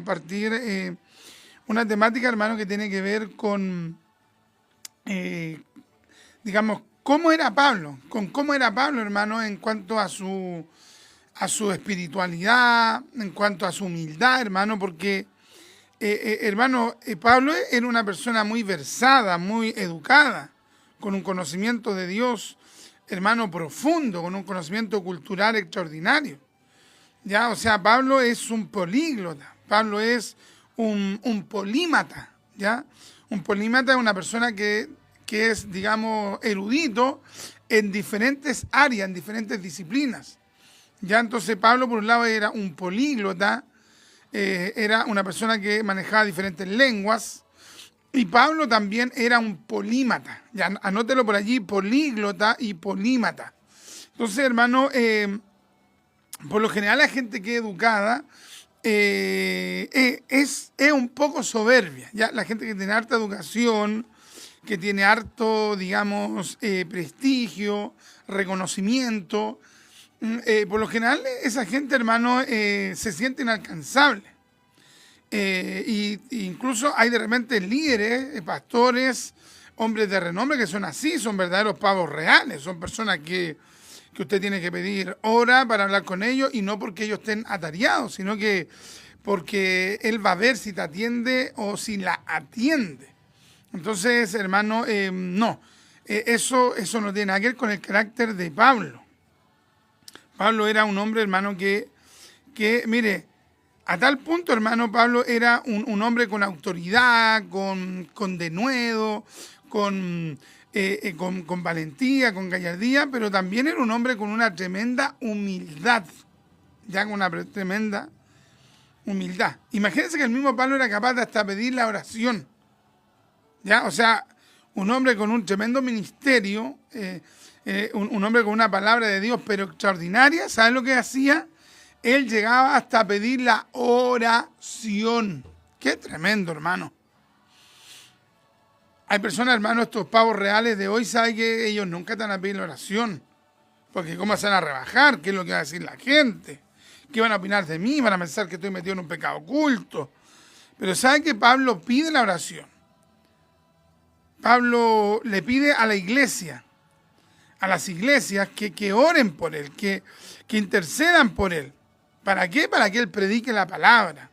compartir una temática, hermano, que tiene que ver con, digamos, cómo era Pablo, hermano, en cuanto a su espiritualidad, en cuanto a su humildad, hermano, porque, hermano, Pablo era una persona muy versada, muy educada, con un conocimiento de Dios, hermano, profundo, con un conocimiento cultural extraordinario. Ya, o sea, Pablo es un políglota, Pablo es un polímata, ¿ya? Un polímata es una persona que es, digamos, erudito en diferentes áreas, en diferentes disciplinas. Ya, entonces Pablo, por un lado, era un políglota, era una persona que manejaba diferentes lenguas, y Pablo también era un polímata. Ya, anótelo por allí, políglota y polímata. Entonces, hermano, por lo general la gente que es educada es un poco soberbia. ¿Ya? La gente que tiene harta educación, que tiene harto, digamos, prestigio, reconocimiento, por lo general esa gente, hermano, se siente inalcanzable. Y incluso hay de repente líderes, pastores, hombres de renombre que son así, son verdaderos pavos reales, son personas que usted tiene que pedir hora para hablar con ellos, y no porque ellos estén atareados, sino que porque él va a ver si te atiende o si la atiende. Entonces, hermano, no, eso no tiene nada que ver con el carácter de Pablo. Pablo era un hombre, hermano, que mire, a tal punto, hermano, Pablo era un hombre con autoridad, con denuedo, con valentía, con gallardía, pero también era un hombre con una tremenda humildad, ya con una tremenda humildad. Imagínense que el mismo Pablo era capaz de hasta pedir la oración, ya, o sea, un hombre con un tremendo ministerio, un hombre con una palabra de Dios, pero extraordinaria. ¿Saben lo que hacía? Él llegaba hasta pedir la oración. ¡Qué tremendo, hermano! Hay personas, hermano, estos pavos reales de hoy, saben que ellos nunca te van a pedir la oración. Porque ¿cómo se van a rebajar? ¿Qué es lo que va a decir la gente? ¿Qué van a opinar de mí? ¿Van a pensar que estoy metido en un pecado oculto? Pero ¿saben que Pablo pide la oración? Pablo le pide a la iglesia, a las iglesias, que oren por él, que intercedan por él. ¿Para qué? Para que él predique la palabra.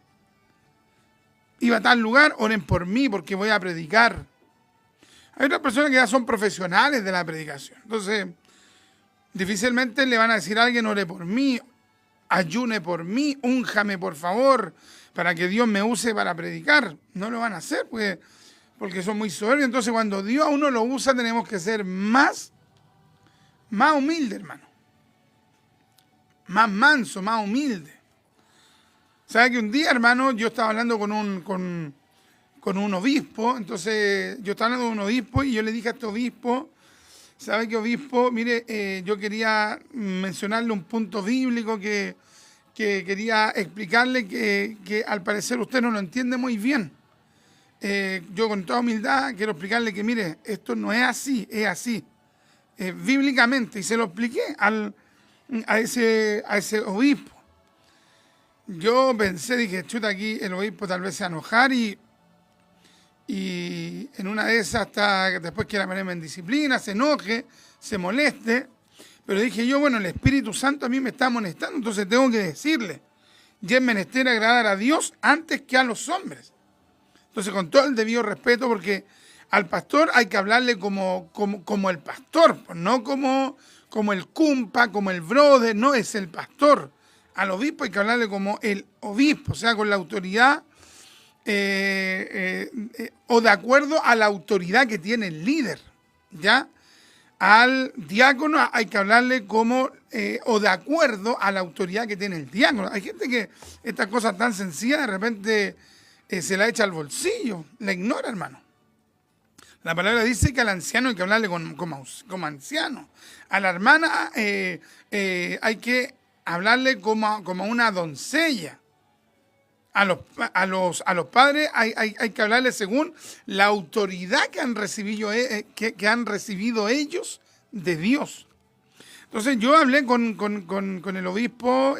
Iba a tal lugar, oren por mí porque voy a predicar. Hay otras personas que ya son profesionales de la predicación. Entonces, difícilmente le van a decir a alguien, ore por mí, ayune por mí, únjame por favor, para que Dios me use para predicar. No lo van a hacer porque son muy soberbios. Entonces, cuando Dios a uno lo usa, tenemos que ser más humilde, hermano. Más manso, más humilde. ¿Sabe que un día, hermano, yo estaba hablando con un obispo? Entonces, yo estaba hablando con un obispo y yo le dije a este obispo, ¿sabe qué, obispo? Mire, yo quería mencionarle un punto bíblico que quería explicarle que al parecer usted no lo entiende muy bien. Yo con toda humildad quiero explicarle que, mire, esto no es así, es así. Bíblicamente, y se lo expliqué a ese obispo. Yo pensé, dije, chuta, aquí el obispo tal vez se va a enojar y en una de esas, hasta después quiera ponerme en disciplina, se enoje, se moleste. Pero dije yo, bueno, el Espíritu Santo a mí me está amonestando, entonces tengo que decirle, ya es menester agradar a Dios antes que a los hombres. Entonces, con todo el debido respeto, porque al pastor hay que hablarle como el pastor, pues no como el cumpa, como el brother, no es el pastor. Al obispo hay que hablarle como el obispo, o sea, con la autoridad o de acuerdo a la autoridad que tiene el líder, ¿ya? Al diácono hay que hablarle como o de acuerdo a la autoridad que tiene el diácono. Hay gente que estas cosas tan sencillas de repente se la echa al bolsillo, la ignora, hermano. La palabra dice que al anciano hay que hablarle como anciano. A la hermana hay que hablarle como una doncella. A los padres hay que hablarle según la autoridad que han recibido, que han recibido ellos de Dios. Entonces yo hablé con el obispo,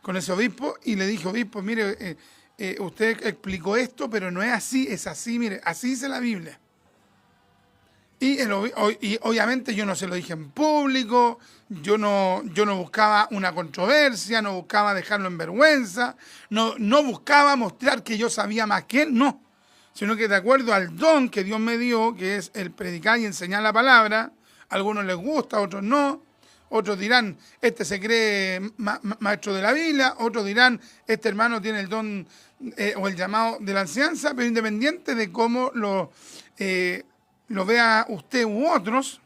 con ese obispo, y le dije, obispo, mire, usted explicó esto, pero no es así, es así, mire, así dice la Biblia. Y obviamente yo no se lo dije en público, yo no buscaba una controversia, no buscaba dejarlo en vergüenza, no buscaba mostrar que yo sabía más que él, no. Sino que de acuerdo al don que Dios me dio, que es el predicar y enseñar la palabra, a algunos les gusta, a otros no. Otros dirán, este se cree maestro de la Biblia, otros dirán, este hermano tiene el don o el llamado de la enseñanza, pero independiente de cómo lo vea usted u otros,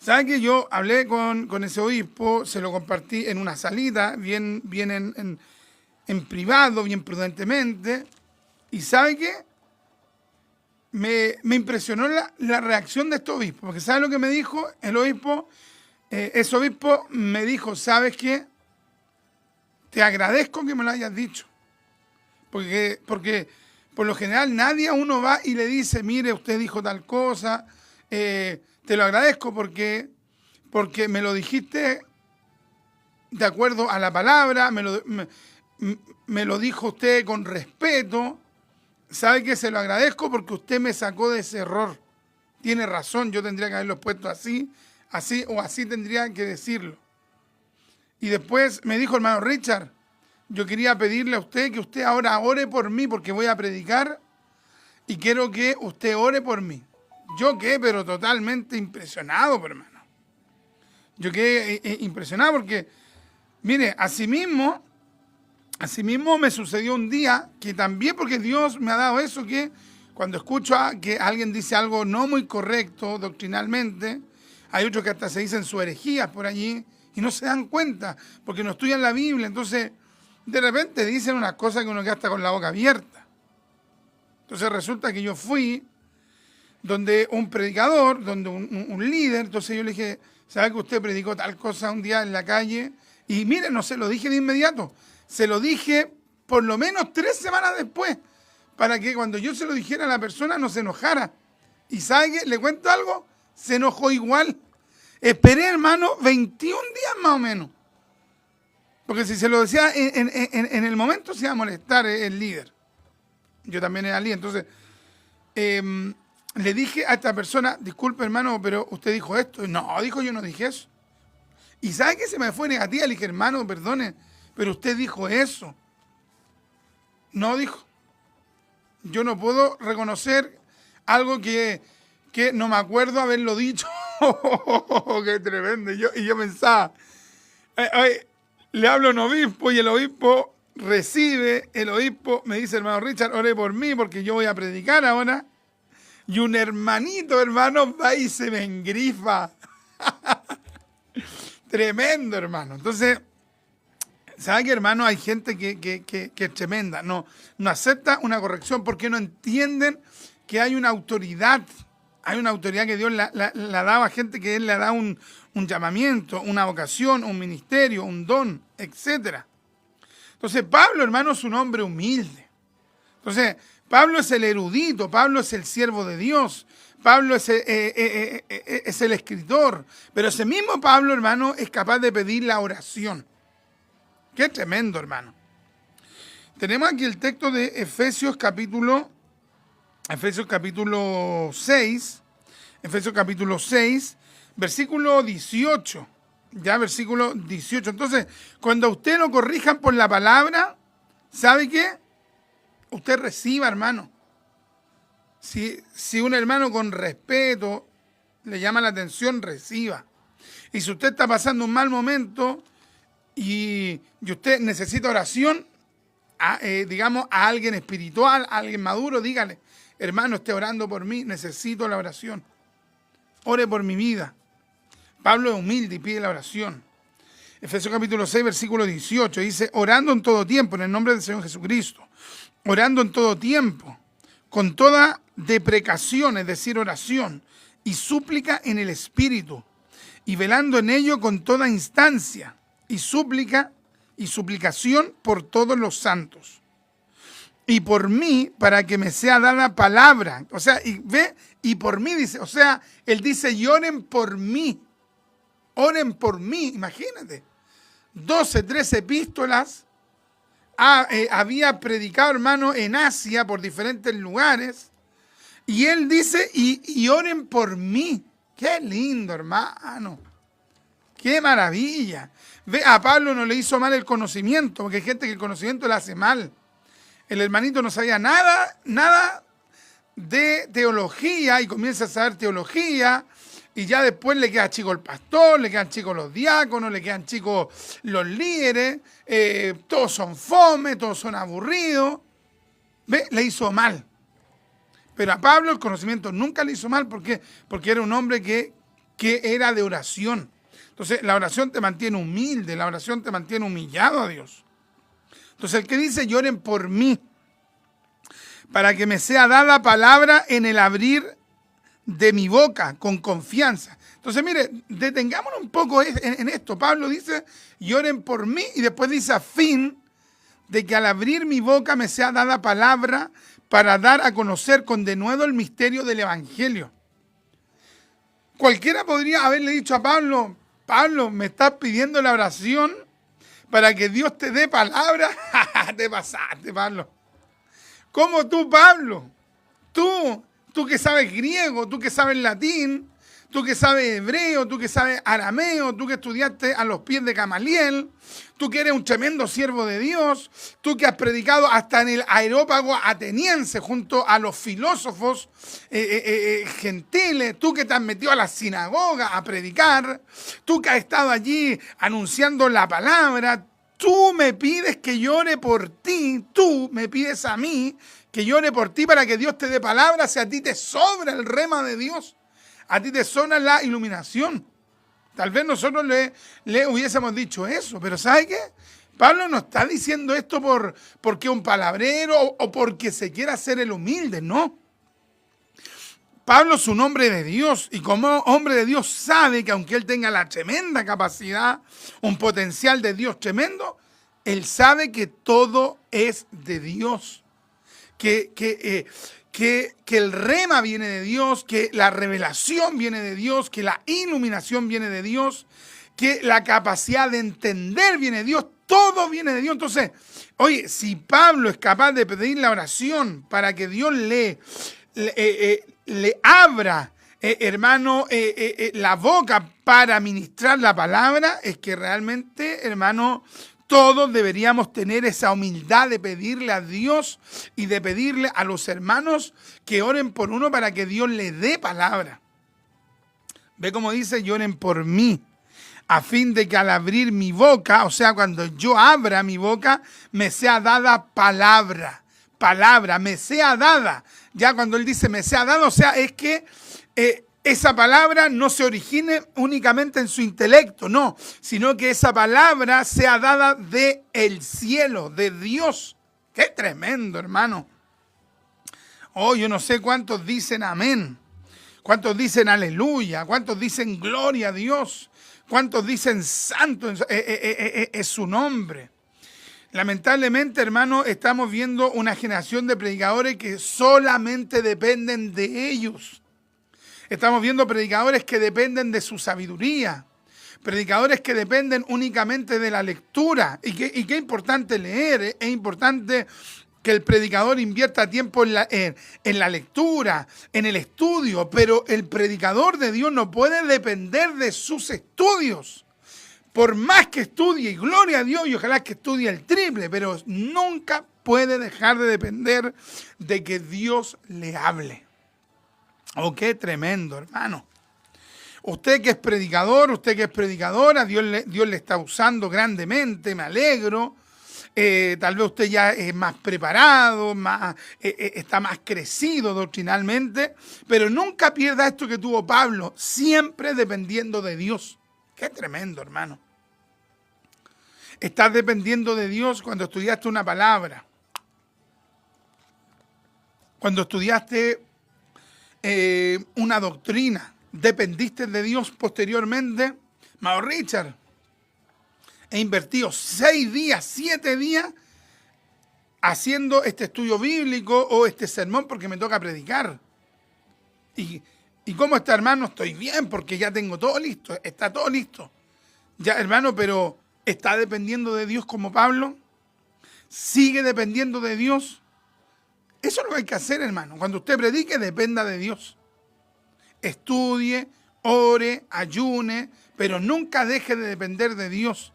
¿sabe que yo hablé con ese obispo, se lo compartí en una salita, bien en privado, bien prudentemente, y ¿sabe qué? Me impresionó la reacción de este obispo, porque ¿sabe lo que me dijo el obispo? Ese obispo me dijo, ¿sabes qué? Te agradezco que me lo hayas dicho, porque por lo general nadie a uno va y le dice, mire, usted dijo tal cosa, te lo agradezco porque me lo dijiste de acuerdo a la palabra, me lo dijo usted con respeto. ¿Sabe qué? Se lo agradezco porque usted me sacó de ese error. Tiene razón, yo tendría que haberlo puesto así o así tendría que decirlo. Y después me dijo, hermano Richard, yo quería pedirle a usted que usted ahora ore por mí porque voy a predicar y quiero que usted ore por mí. Yo quedé pero totalmente impresionado, hermano. Yo quedé impresionado porque, mire, asimismo me sucedió un día que también, porque Dios me ha dado eso, que cuando escucho que alguien dice algo no muy correcto doctrinalmente, hay otros que hasta se dicen su herejías por allí y no se dan cuenta porque no estudian la Biblia. Entonces, de repente dicen unas cosas que uno queda hasta con la boca abierta. Entonces resulta que yo fui donde un predicador, donde un líder, entonces yo le dije, ¿sabe que usted predicó tal cosa un día en la calle? Y mire, no se lo dije de inmediato, se lo dije por lo menos 3 semanas después, para que cuando yo se lo dijera a la persona no se enojara. ¿Y sabe qué? ¿Le cuento algo? Se enojó igual. Esperé, hermano, 21 días más o menos. Porque si se lo decía en el momento se iba a molestar el líder. Yo también era líder. Entonces, le dije a esta persona, disculpe hermano, pero usted dijo esto. No, dijo, yo no dije eso. ¿Y sabe qué? Se me fue negativa. Le dije, hermano, perdone, pero usted dijo eso. No, dijo. Yo no puedo reconocer algo que no me acuerdo haberlo dicho. ¡Qué tremendo! Y yo pensaba, le hablo a un obispo y el obispo recibe, el obispo me dice, hermano Richard, ore por mí porque yo voy a predicar ahora. Y un hermanito, hermano, va y se me engrifa. Tremendo, hermano. Entonces, ¿sabe qué, hermano? Hay gente que es tremenda. No acepta una corrección porque no entienden que hay una autoridad. Hay una autoridad que Dios la daba a gente que Él le da un llamamiento, una vocación, un ministerio, un don, etc. Entonces, Pablo, hermano, es un hombre humilde. Entonces, Pablo es el erudito, Pablo es el siervo de Dios, Pablo es el escritor. Pero ese mismo Pablo, hermano, es capaz de pedir la oración. Qué tremendo, hermano. Tenemos aquí el texto de Efesios capítulo 6, versículo 18. Ya, versículo 18. Entonces, cuando a usted lo corrijan por la palabra, ¿sabe qué? Usted reciba, hermano. Si un hermano con respeto le llama la atención, reciba. Y si usted está pasando un mal momento y usted necesita oración, digamos, a alguien espiritual, a alguien maduro, dígale, hermano, esté orando por mí, necesito la oración. Ore por mi vida. Pablo es humilde y pide la oración. Efesios capítulo 6, versículo 18, dice, orando en todo tiempo, en el nombre del Señor Jesucristo. Orando en todo tiempo, con toda deprecación, es decir, oración, y súplica en el Espíritu, y velando en ello con toda instancia, y súplica y suplicación por todos los santos. Y por mí, para que me sea dada palabra. O sea, y por mí dice, o sea, él dice, y oren por mí, imagínate. 12, 13 epístolas, había predicado, hermano, en Asia, por diferentes lugares. Y él dice, y oren por mí. Qué lindo, hermano. Qué maravilla. Ve, a Pablo no le hizo mal el conocimiento, porque hay gente que el conocimiento le hace mal. El hermanito no sabía nada de teología y comienza a saber teología y ya después le queda chico el pastor, le quedan chicos los diáconos, le quedan chicos los líderes, todos son fome, todos son aburridos. ¿Ve? Le hizo mal. Pero a Pablo el conocimiento nunca le hizo mal. ¿Por qué? Porque era un hombre que era de oración. Entonces la oración te mantiene humilde, la oración te mantiene humillado a Dios. Entonces el que dice lloren por mí, para que me sea dada palabra en el abrir de mi boca, con confianza. Entonces mire, detengámonos un poco en esto. Pablo dice lloren por mí y después dice a fin de que al abrir mi boca me sea dada palabra para dar a conocer con denuedo el misterio del Evangelio. Cualquiera podría haberle dicho a Pablo, Pablo, ¿me estás pidiendo la oración para que Dios te dé palabra? Te pasaste, Pablo. ¿Cómo tú, Pablo? Tú que sabes griego, tú que sabes latín, tú que sabes hebreo, tú que sabes arameo, tú que estudiaste a los pies de Gamaliel, tú que eres un tremendo siervo de Dios, tú que has predicado hasta en el Areópago ateniense junto a los filósofos gentiles, tú que te has metido a la sinagoga a predicar, tú que has estado allí anunciando la palabra, tú me pides que llore por ti, tú me pides a mí que llore por ti para que Dios te dé palabra, si a ti te sobra el rema de Dios. A ti te sobra la iluminación. Tal vez nosotros le hubiésemos dicho eso, pero ¿sabe qué? Pablo no está diciendo esto porque es un palabrero o porque se quiera hacer el humilde, no. Pablo es un hombre de Dios y como hombre de Dios sabe que aunque él tenga la tremenda capacidad, un potencial de Dios tremendo, él sabe que todo es de Dios. Que el rema viene de Dios, que la revelación viene de Dios, que la iluminación viene de Dios, que la capacidad de entender viene de Dios, todo viene de Dios. Entonces, oye, si Pablo es capaz de pedir la oración para que Dios le abra, hermano, la boca para ministrar la palabra, es que realmente, hermano, todos deberíamos tener esa humildad de pedirle a Dios y de pedirle a los hermanos que oren por uno para que Dios le dé palabra. Ve cómo dice, lloren por mí, a fin de que al abrir mi boca, o sea, cuando yo abra mi boca, me sea dada palabra, me sea dada. Ya cuando él dice me sea dada, o sea, es que esa palabra no se origine únicamente en su intelecto, no, sino que esa palabra sea dada del cielo, de Dios. ¡Qué tremendo, hermano! Oh, yo no sé cuántos dicen amén, cuántos dicen aleluya, cuántos dicen gloria a Dios, cuántos dicen santo es su nombre. Lamentablemente, hermano, estamos viendo una generación de predicadores que solamente dependen de ellos. Estamos viendo predicadores que dependen de su sabiduría, predicadores que dependen únicamente de la lectura. Y qué importante leer, es importante que el predicador invierta tiempo en la lectura, en el estudio, pero el predicador de Dios no puede depender de sus estudios. Por más que estudie, y gloria a Dios, y ojalá que estudie el triple, pero nunca puede dejar de depender de que Dios le hable. Oh, qué tremendo, hermano. Usted que es predicador, usted que es predicadora, Dios le está usando grandemente, me alegro. Tal vez usted ya es más preparado, está más crecido doctrinalmente, pero nunca pierda esto que tuvo Pablo, siempre dependiendo de Dios. Qué tremendo, hermano. Estás dependiendo de Dios cuando estudiaste una palabra, cuando estudiaste una doctrina, dependiste de Dios posteriormente. Mao Richard, he invertido 6 días, 7 días haciendo este estudio bíblico o este sermón porque me toca predicar. ¿Y cómo está, hermano? Estoy bien porque ya tengo todo listo, está todo listo. Ya, hermano, pero ¿está dependiendo de Dios como Pablo? sigue dependiendo de Dios. Eso es lo que hay que hacer, hermano. Cuando usted predique, dependa de Dios. Estudie, ore, ayune, pero nunca deje de depender de Dios.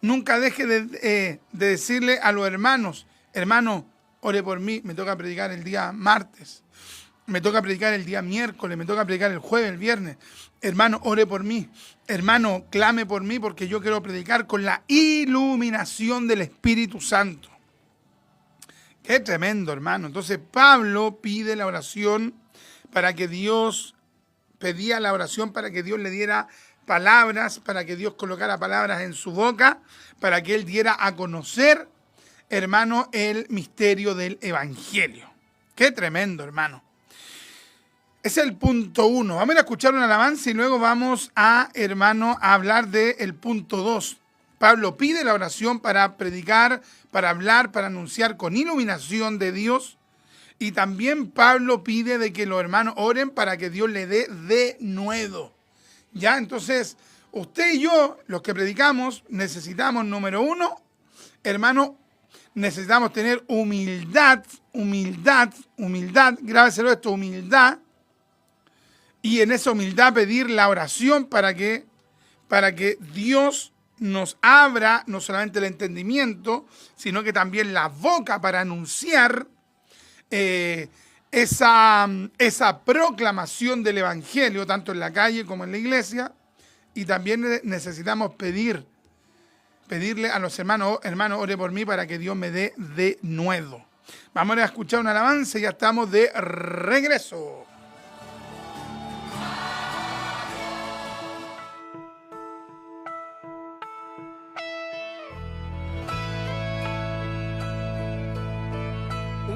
Nunca deje de decirle a los hermanos, hermano, ore por mí, me toca predicar el día martes, me toca predicar el día miércoles, me toca predicar el jueves, el viernes. Hermano, ore por mí. Hermano, clame por mí porque yo quiero predicar con la iluminación del Espíritu Santo. Qué tremendo, hermano. Entonces Pablo pide la oración para que Dios, pedía la oración para que Dios le diera palabras, para que Dios colocara palabras en su boca, para que él diera a conocer, hermano, el misterio del Evangelio. Qué tremendo, hermano. Ese es el punto 1. Vamos a escuchar una alabanza y luego vamos a, hermano, a hablar del punto 2. Pablo pide la oración para predicar, para hablar, para anunciar con iluminación de Dios. Y también Pablo pide de que los hermanos oren para que Dios le dé denuedo. ¿Ya? Entonces, usted y yo, los que predicamos, necesitamos, número 1, hermano, necesitamos tener humildad, grábeselo esto, humildad, y en esa humildad pedir la oración para que Dios nos abra no solamente el entendimiento, sino que también la boca para anunciar esa proclamación del Evangelio, tanto en la calle como en la iglesia. Y también necesitamos pedirle a los hermanos, ore por mí para que Dios me dé denuedo. Vamos a escuchar un alabanza y ya estamos de regreso.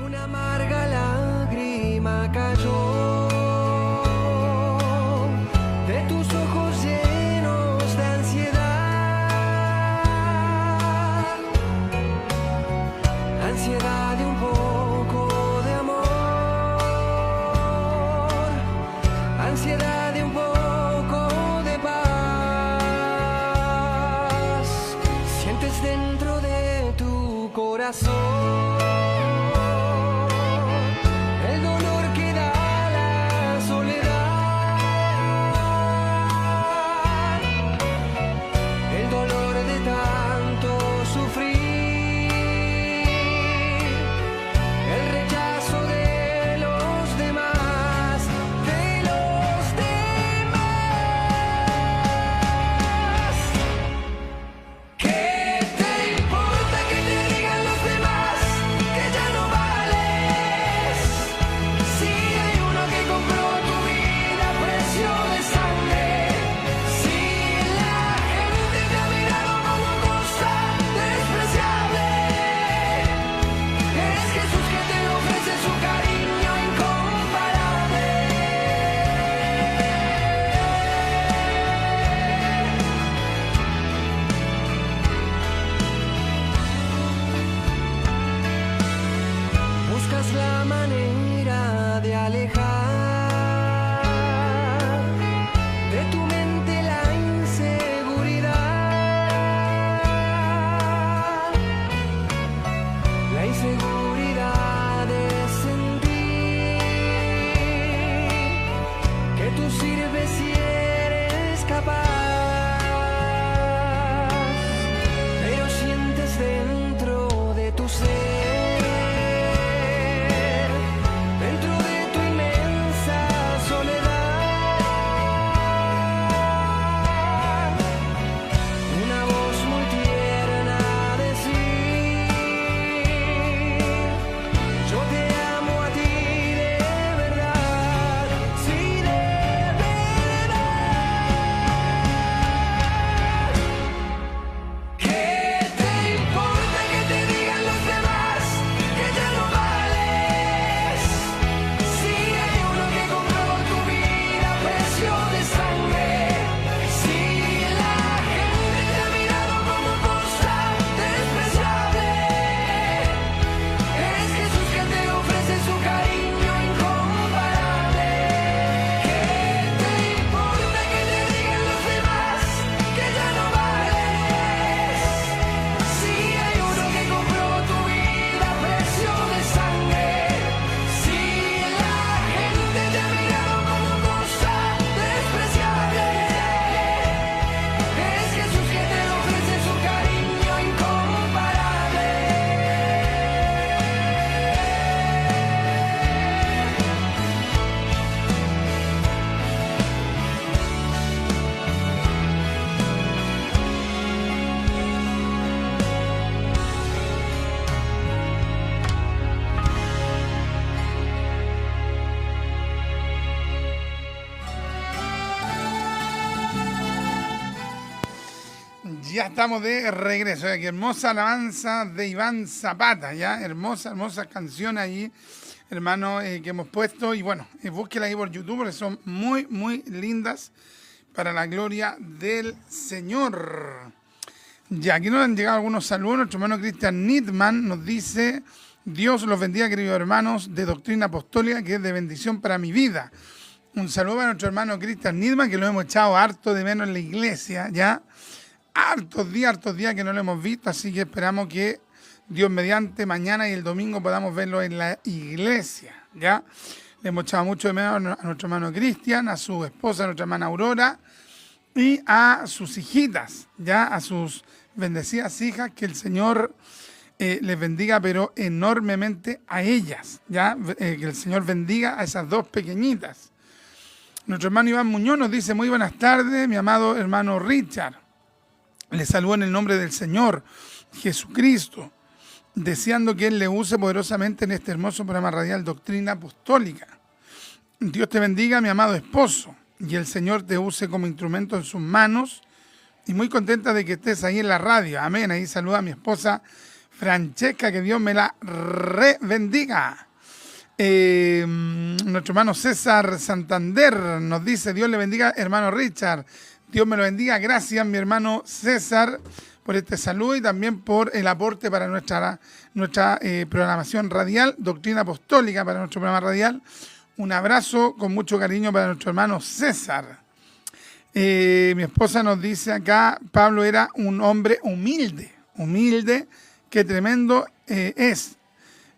Una amarga lágrima cayó de tus ojos llenos de ansiedad, ansiedad de un poco de amor, ansiedad de un poco de paz. Sientes dentro de tu corazón Ya estamos de regreso. Qué hermosa alabanza de Iván Zapata, ¿ya? Hermosa canción allí, hermano, que hemos puesto. Y bueno, búsquela ahí por YouTube porque son muy lindas para la gloria del Señor. Ya, aquí nos han llegado algunos saludos. Nuestro hermano Cristian Nitman nos dice: Dios los bendiga, queridos hermanos de Doctrina Apostólica, que es de bendición para mi vida. Un saludo para nuestro hermano Cristian Nitman, que lo hemos echado harto de menos en la iglesia, ¿ya? Hartos días que no lo hemos visto, así que esperamos que Dios mediante mañana y el domingo podamos verlo en la iglesia, ¿ya? Le hemos echado mucho de menos a nuestro hermano Cristian, a su esposa, a nuestra hermana Aurora, y a sus hijitas, ¿ya? A sus bendecidas hijas, que el Señor les bendiga, pero enormemente a ellas, ¿ya? Que el Señor bendiga a esas dos pequeñitas. Nuestro hermano Iván Muñoz nos dice: muy buenas tardes, mi amado hermano Richard. Le saludo en el nombre del Señor Jesucristo, deseando que Él le use poderosamente en este hermoso programa radial Doctrina Apostólica. Dios te bendiga, mi amado esposo, y el Señor te use como instrumento en sus manos. Y muy contenta de que estés ahí en la radio. Amén. Ahí saluda a mi esposa Francesca, que Dios me la bendiga. Nuestro hermano César Santander nos dice: Dios le bendiga, hermano Richard. Dios me lo bendiga. Gracias, mi hermano César, por este saludo y también por el aporte para nuestra programación radial, Doctrina Apostólica, para nuestro programa radial. Un abrazo con mucho cariño para nuestro hermano César. Mi esposa nos dice acá: Pablo era un hombre humilde, qué tremendo es.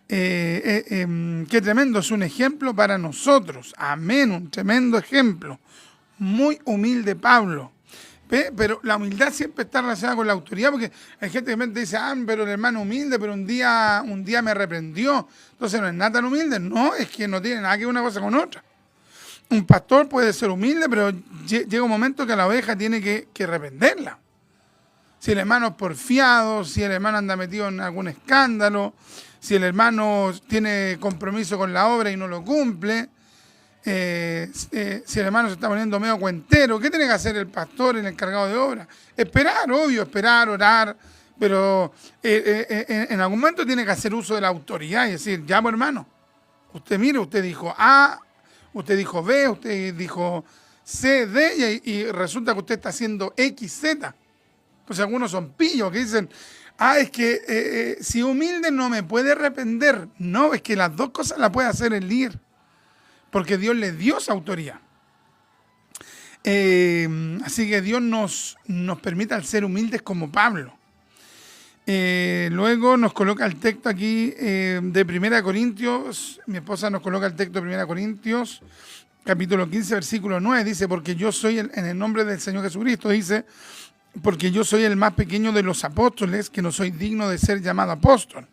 Qué tremendo, es un ejemplo para nosotros. Amén, un tremendo ejemplo. Muy humilde Pablo. ¿Ve? Pero la humildad siempre está relacionada con la autoridad, porque hay gente que dice: pero el hermano humilde, pero un día me reprendió, entonces no es nada tan humilde. No, es que no tiene nada que ver una cosa con otra. Un pastor puede ser humilde, pero llega un momento que la oveja tiene que reprenderla. Si el hermano es porfiado, si el hermano anda metido en algún escándalo, si el hermano tiene compromiso con la obra y no lo cumple, si el hermano se está poniendo medio cuentero, ¿qué tiene que hacer el pastor, el encargado de obra? Esperar, orar, pero en algún momento tiene que hacer uso de la autoridad y decir: ya, pues, hermano, usted mire, usted dijo A, usted dijo B, usted dijo C, D, y resulta que usted está haciendo X, Z. Pues algunos son pillos que dicen: es que si humilde no me puede arrepender. No, es que las dos cosas las puede hacer el líder, porque Dios le dio esa autoridad. Así que Dios nos permite al ser humildes como Pablo. Luego nos coloca el texto aquí de 1 Corintios. Mi esposa nos coloca el texto de 1 Corintios, capítulo 15, versículo 9. Dice: porque yo soy, en el nombre del Señor Jesucristo, dice: porque yo soy el más pequeño de los apóstoles, que no soy digno de ser llamado apóstol,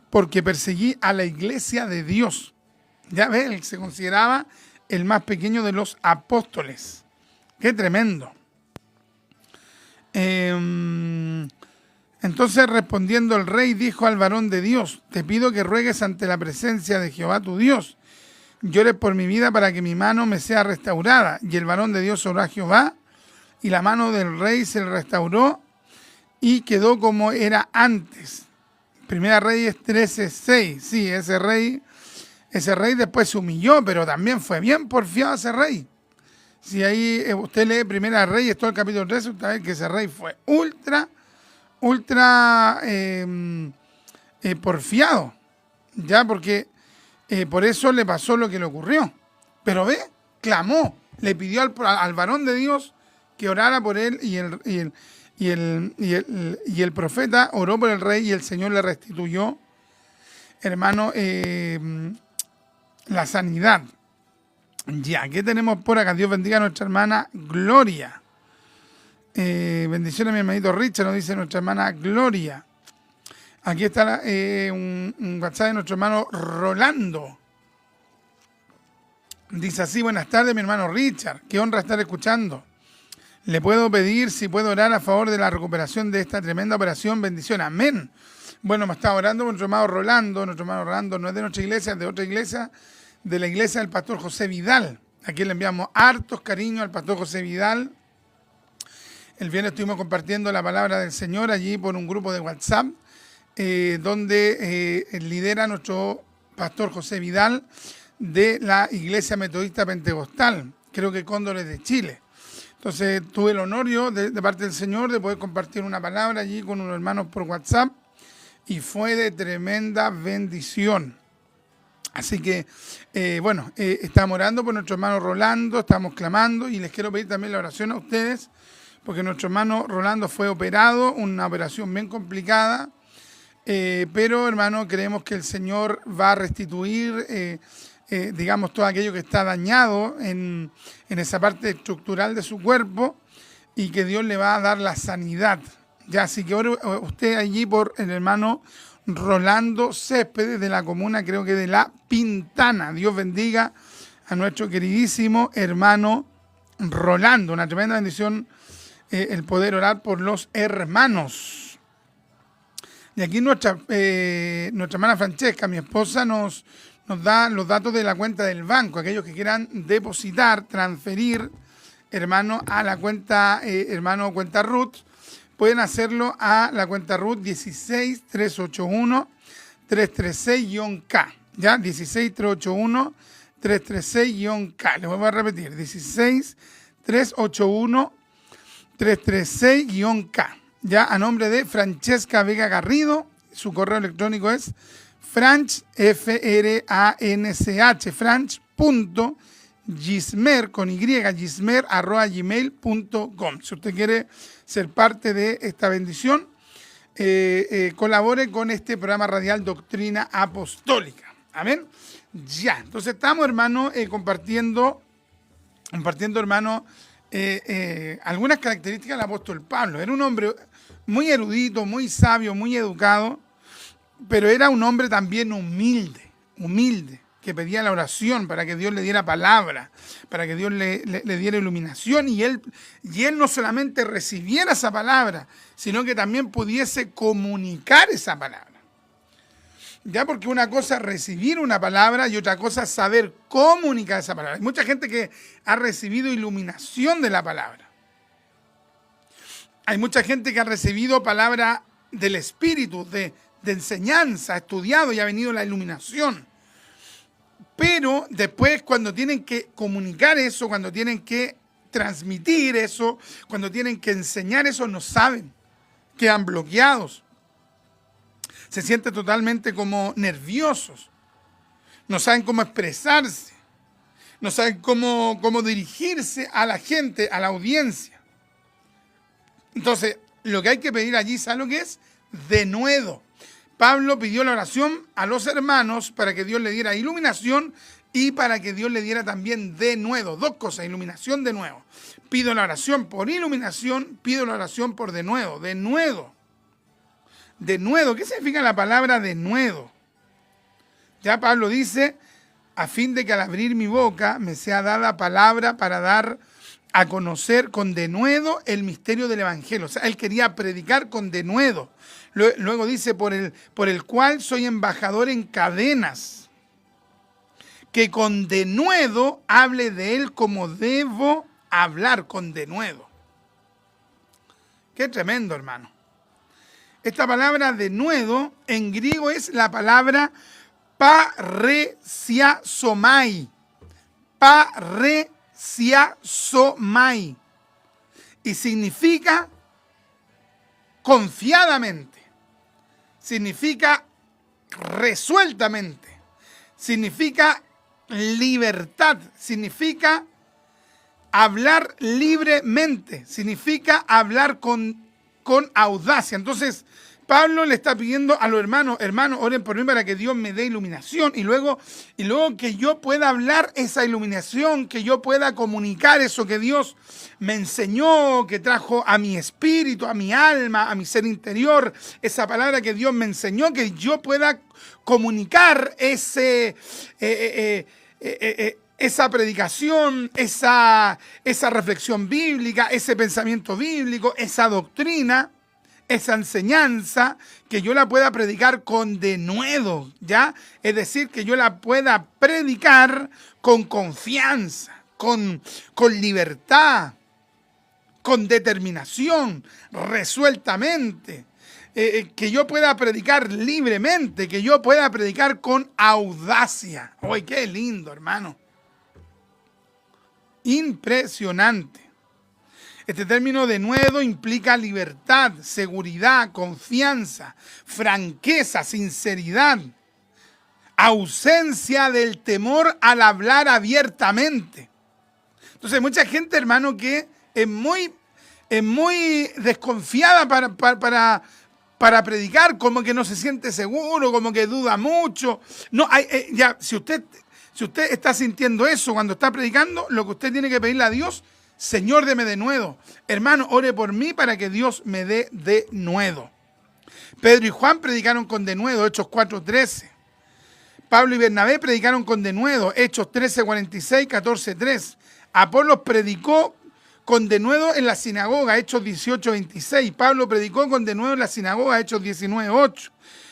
porque perseguí a la iglesia de Dios. Ya ves, él se consideraba el más pequeño de los apóstoles. ¡Qué tremendo! Entonces, respondiendo el rey, dijo al varón de Dios: te pido que ruegues ante la presencia de Jehová tu Dios, llores por mi vida para que mi mano me sea restaurada. Y el varón de Dios oró a Jehová, y la mano del rey se le restauró y quedó como era antes. Primera Reyes 13:6. Sí, ese rey después se humilló, pero también fue bien porfiado ese rey. Si ahí usted lee Primera Reyes, todo el capítulo 13, usted ve que ese rey fue ultra porfiado, ya, porque por eso le pasó lo que le ocurrió. Pero ve, clamó, le pidió al varón de Dios que orara por él, y el profeta oró por el rey, y el Señor le restituyó, hermano, la sanidad. Ya, ¿qué tenemos por acá? Dios bendiga a nuestra hermana Gloria. Bendiciones a mi hermanito Richard, nos dice nuestra hermana Gloria. Aquí está un WhatsApp de nuestro hermano Rolando. Dice así: buenas tardes, mi hermano Richard, qué honra estar escuchando. Le puedo pedir si puedo orar a favor de la recuperación de esta tremenda operación. Bendición, amén. Bueno, me está orando nuestro hermano Rolando. Nuestro hermano Rolando no es de nuestra iglesia, es de otra iglesia, de la iglesia del pastor José Vidal. Aquí le enviamos hartos cariños al pastor José Vidal. El viernes estuvimos compartiendo la palabra del Señor allí por un grupo de WhatsApp, donde lidera nuestro pastor José Vidal de la Iglesia Metodista Pentecostal, creo que Cóndores de Chile. Entonces tuve el honor yo de parte del Señor de poder compartir una palabra allí con unos hermanos por WhatsApp y fue de tremenda bendición. Así que, estamos orando por nuestro hermano Rolando, estamos clamando y les quiero pedir también la oración a ustedes porque nuestro hermano Rolando fue operado, una operación bien complicada, pero hermano, creemos que el Señor va a restituir, todo aquello que está dañado en esa parte estructural de su cuerpo y que Dios le va a dar la sanidad. Ya, así que ore usted allí por el hermano Rolando Céspedes de la comuna, creo que de La Pintana. Dios bendiga a nuestro queridísimo hermano Rolando. Una tremenda bendición el poder orar por los hermanos. Y aquí nuestra hermana Francesca, mi esposa, nos da los datos de la cuenta del banco. Aquellos que quieran depositar, transferir, hermano, a la cuenta, cuenta Ruth, pueden hacerlo a la cuenta Ruth 16381-336-K. ¿Ya? 16381-336-K. Les voy a repetir. 16381-336-K. Ya, a nombre de Francesca Vega Garrido. Su correo electrónico es franch, F-R-A-N-C-H, franch.gismer, con Y, gismer@gmail.com. Si usted quiere ser parte de esta bendición, colabore con este programa radial Doctrina Apostólica. Amén. Ya, entonces estamos, hermano, compartiendo, hermano, algunas características del apóstol Pablo. Era un hombre muy erudito, muy sabio, muy educado, pero era un hombre también humilde, que pedía la oración para que Dios le diera palabra, para que Dios le diera iluminación y él no solamente recibiera esa palabra, sino que también pudiese comunicar esa palabra. Ya, porque una cosa es recibir una palabra y otra cosa es saber comunicar esa palabra. Hay mucha gente que ha recibido iluminación de la palabra. Hay mucha gente que ha recibido palabra del Espíritu, de enseñanza, ha estudiado y ha venido la iluminación. Pero después, cuando tienen que comunicar eso, cuando tienen que transmitir eso, cuando tienen que enseñar eso, no saben, quedan bloqueados. Se sienten totalmente como nerviosos, no saben cómo expresarse, no saben cómo dirigirse a la gente, a la audiencia. Entonces, lo que hay que pedir allí, ¿saben lo que es? Denuedo. Pablo pidió la oración a los hermanos para que Dios le diera iluminación y para que Dios le diera también denuedo. Dos cosas, iluminación, denuedo. Pido la oración por iluminación, pido la oración por denuedo. Denuedo. Denuedo, ¿qué significa la palabra denuedo? Ya Pablo dice, a fin de que al abrir mi boca me sea dada palabra para dar a conocer con denuedo el misterio del Evangelio. O sea, él quería predicar con denuedo. Luego dice, por el cual soy embajador en cadenas, que con denuedo hable de él como debo hablar, con denuedo. Qué tremendo, hermano. Esta palabra denuedo en griego es la palabra paresiasomai. Paresiasomai. Y significa confiadamente, significa resueltamente, significa libertad, significa hablar libremente, significa hablar con audacia. Entonces, Pablo le está pidiendo a los hermanos, oren por mí para que Dios me dé iluminación y luego que yo pueda hablar esa iluminación, que yo pueda comunicar eso que Dios me enseñó, que trajo a mi espíritu, a mi alma, a mi ser interior, esa palabra que Dios me enseñó, que yo pueda comunicar esa predicación, esa reflexión bíblica, ese pensamiento bíblico, esa doctrina, esa enseñanza, que yo la pueda predicar con denuedo, ¿ya? Es decir, que yo la pueda predicar con confianza, con libertad, con determinación, resueltamente, que yo pueda predicar libremente, que yo pueda predicar con audacia. ¡Ay, qué lindo, hermano! Impresionante. Este término denuedo implica libertad, seguridad, confianza, franqueza, sinceridad, ausencia del temor al hablar abiertamente. Entonces, mucha gente, hermano, que es muy desconfiada para predicar, como que no se siente seguro, como que duda mucho. No, ya, si usted está sintiendo eso cuando está predicando, lo que usted tiene que pedirle a Dios: Señor, deme denuedo. Hermano, ore por mí para que Dios me dé denuedo. Pedro y Juan predicaron con denuedo, Hechos 4:13. Pablo y Bernabé predicaron con denuedo, Hechos 13:46, 14:3. Apolos predicó con denuedo en la sinagoga, Hechos 18:26. Pablo predicó con denuedo en la sinagoga, Hechos 19:8.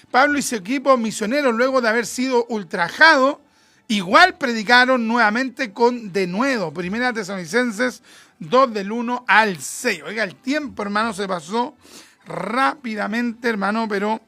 Pablo y su equipo misionero, luego de haber sido ultrajado, igual predicaron nuevamente con denuedo. Primera Tesalonicenses 2, del 1 al 6. Oiga, el tiempo, hermano, se pasó rápidamente, hermano, pero